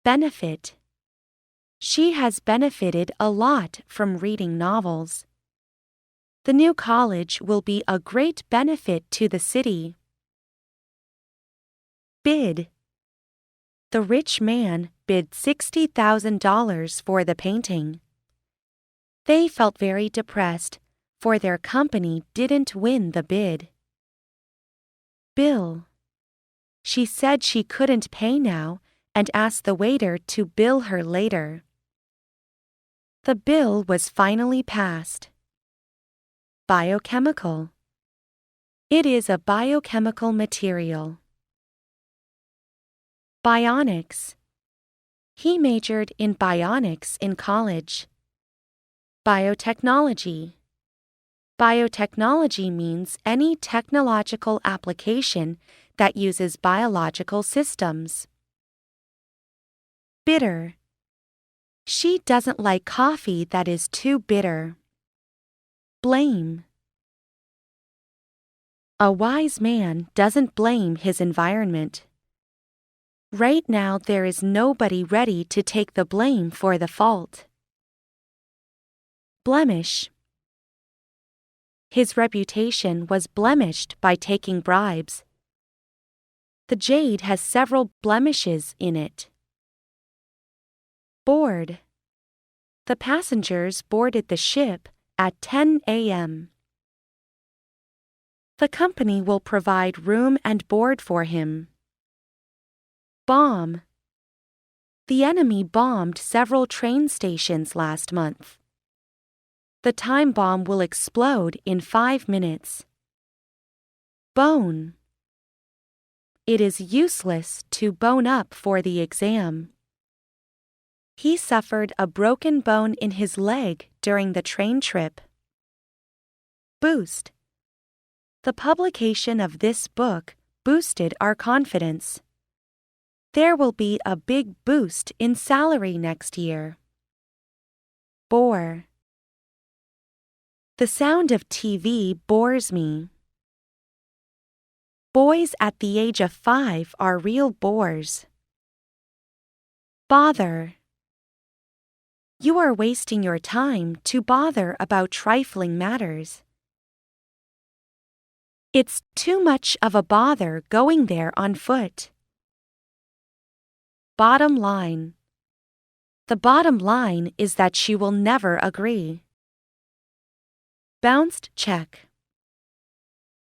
Benefit. She has benefited a lot from reading novels. The new college will be a great benefit to the city. Bid. The rich man bid $60,000 for the painting. They felt very depressed, for their company didn't win the bid. Bill. She said she couldn't pay now and asked the waiter to bill her later. The bill was finally passed. Biochemical. It is a biochemical material. Bionics. He majored in bionics in college. Biotechnology. Biotechnology means any technological application that uses biological systems. Bitter. She doesn't like coffee that is too bitter. Blame. A wise man doesn't blame his environment. Right now there is nobody ready to take the blame for the fault. Blemish. His reputation was blemished by taking bribes. The jade has several blemishes in it. Board. The passengers boarded the ship at 10 a.m. The company will provide room and board for him. Bomb. The enemy bombed several train stations last month. The time bomb will explode in 5 minutes. Bone. It is useless to bone up for the exam. He suffered a broken bone in his leg during the train trip. Boost. The publication of this book boosted our confidence. There will be a big boost in salary next year. Bore. The sound of TV bores me. Boys at the age of 5 are real bores. Bother. You are wasting your time to bother about trifling matters. It's too much of a bother going there on foot. Bottom line. The bottom line is that she will never agree. Bounced check.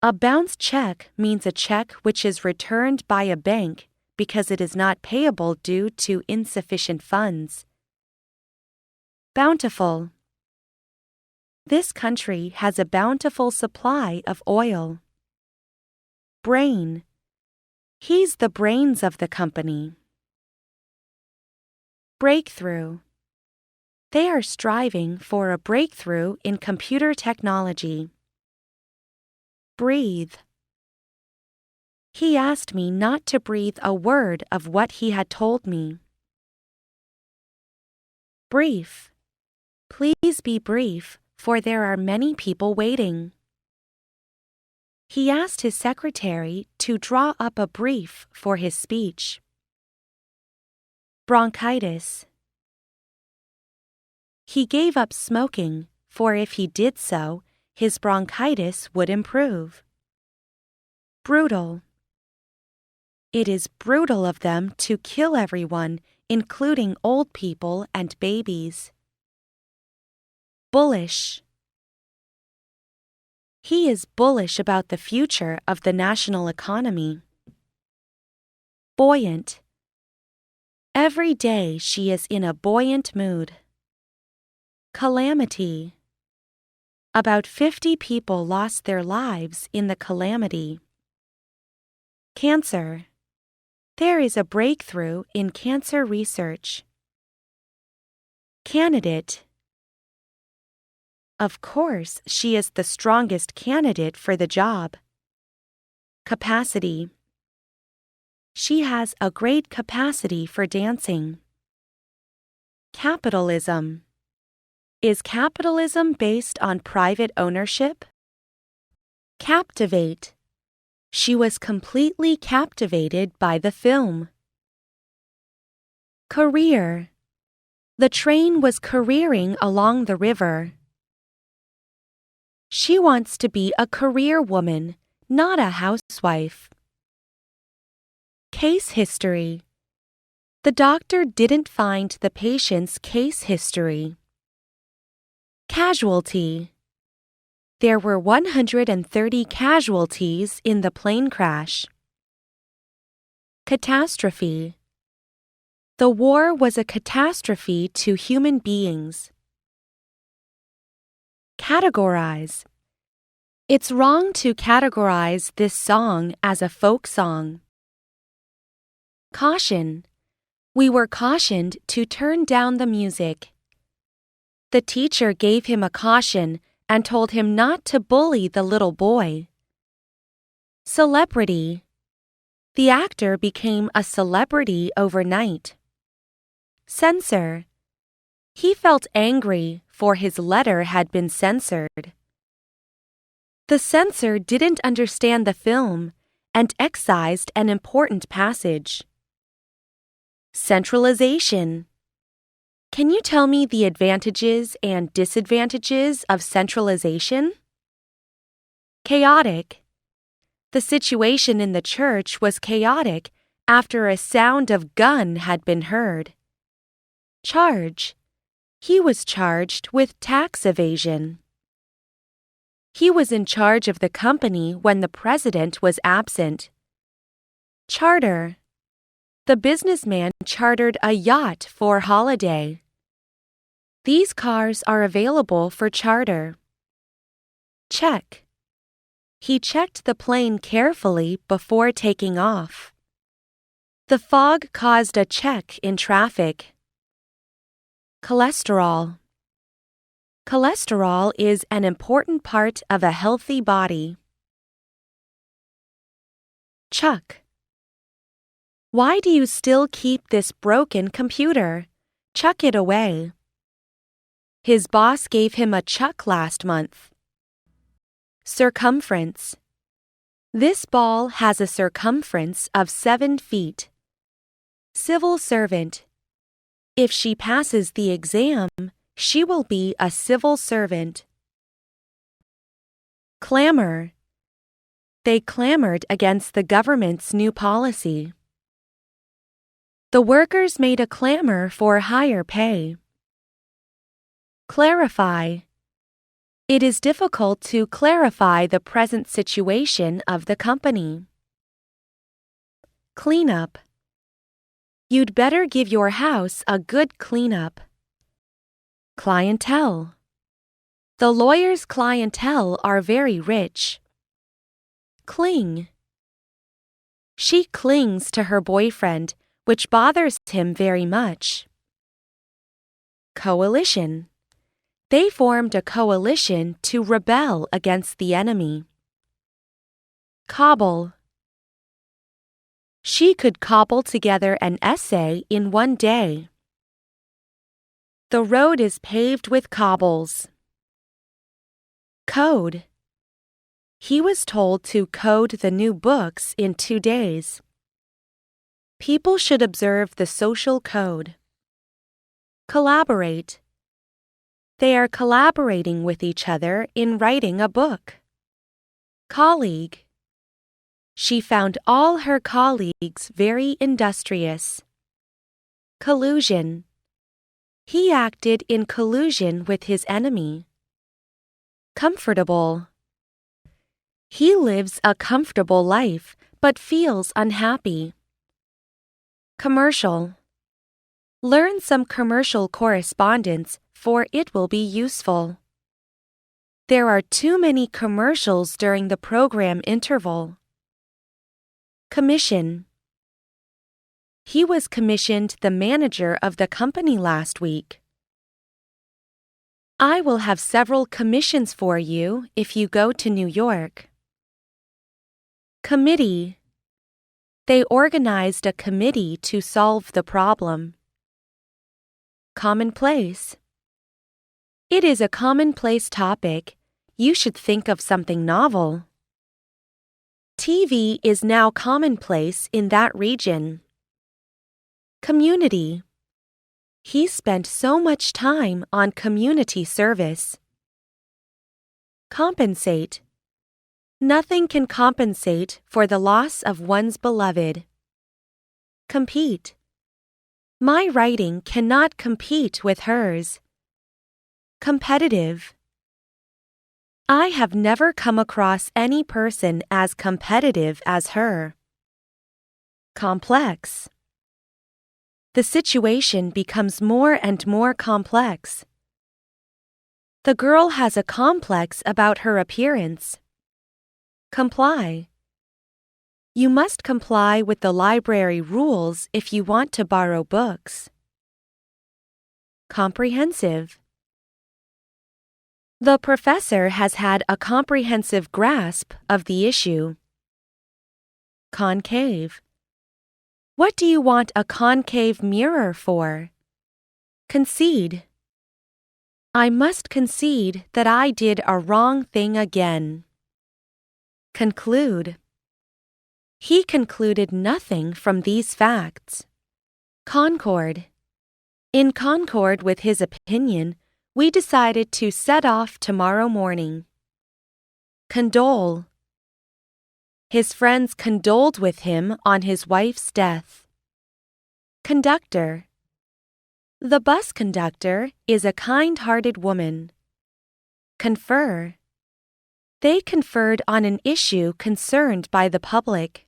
A bounced check means a check which is returned by a bank because it is not payable due to insufficient funds. Bountiful. This country has a bountiful supply of oil. Brain. He's the brains of the company. Breakthrough. They are striving for a breakthrough in computer technology. Breathe. He asked me not to breathe a word of what he had told me. Brief. Please be brief, for there are many people waiting. He asked his secretary to draw up a brief for his speech. Bronchitis. He gave up smoking, for if he did so, his bronchitis would improve. Brutal. It is brutal of them to kill everyone, including old people and babies. Bullish. He is bullish about the future of the national economy. Buoyant. Every day she is in a buoyant mood. Calamity. About 50 people lost their lives in the calamity. Cancer. There is a breakthrough in cancer research. Candidate. Of course, she is the strongest candidate for the job. Capacity. She has a great capacity for dancing. Capitalism. Is capitalism based on private ownership? Captivate. She was completely captivated by the film. Career. The train was careering along the river. She wants to be a career woman, not a housewife. Case history. The doctor didn't find the patient's case history. Casualty. There were 130 casualties in the plane crash. Catastrophe. The war was a catastrophe to human beings. Categorize. It's wrong to categorize this song as a folk song. Caution. We were cautioned to turn down the music. The teacher gave him a caution and told him not to bully the little boy. Celebrity. The actor became a celebrity overnight. Censor. He felt angry, for his letter had been censored. The censor didn't understand the film and excised an important passage. Centralization. Can you tell me the advantages and disadvantages of centralization? Chaotic. The situation in the church was chaotic after a sound of gun had been heard. Charge. He was charged with tax evasion. He was in charge of the company when the president was absent. Charter. The businessman chartered a yacht for holiday. These cars are available for charter. Check. He checked the plane carefully before taking off. The fog caused a check in traffic. Cholesterol. Cholesterol is an important part of a healthy body. Chuck. Why do you still keep this broken computer? Chuck it away. His boss gave him a chuck last month. Circumference. This ball has a circumference of 7 feet. Civil servant. If she passes the exam, she will be a civil servant. Clamor. They clamored against the government's new policy. The workers made a clamor for higher pay. Clarify. It is difficult to clarify the present situation of the company. Cleanup. You'd better give your house a good cleanup. Clientele. The lawyer's clientele are very rich. Cling. She clings to her boyfriend, which bothers him very much. Coalition. They formed a coalition to rebel against the enemy. Cobble. She could cobble together an essay in one day. The road is paved with cobbles. Code. He was told to code the new books in 2 days. People should observe the social code. Collaborate. They are collaborating with each other in writing a book. Colleague. She found all her colleagues very industrious. Collusion. He acted in collusion with his enemy. Comfortable. He lives a comfortable life but feels unhappy. Commercial. Learn some commercial correspondence, for it will be useful. There are too many commercials during the program interval. Commission. He was commissioned the manager of the company last week. I will have several commissions for you if you go to New York. Committee. They organized a committee to solve the problem. Commonplace. It is a commonplace topic. You should think of something novel. TV is now commonplace in that region. Community. He spent so much time on community service. Compensate. Nothing can compensate for the loss of one's beloved. Compete. My writing cannot compete with hers. Competitive. I have never come across any person as competitive as her. Complex. The situation becomes more and more complex. The girl has a complex about her appearance. Comply. You must comply with the library rules if you want to borrow books. Comprehensive. The professor has had a comprehensive grasp of the issue. Concave. What do you want a concave mirror for? Concede. I must concede that I did a wrong thing again. Conclude. He concluded nothing from these facts. Concord. In concord with his opinion, we decided to set off tomorrow morning. Condole. His friends condoled with him on his wife's death. Conductor. The bus conductor is a kind-hearted woman. Confer. They conferred on an issue concerned by the public.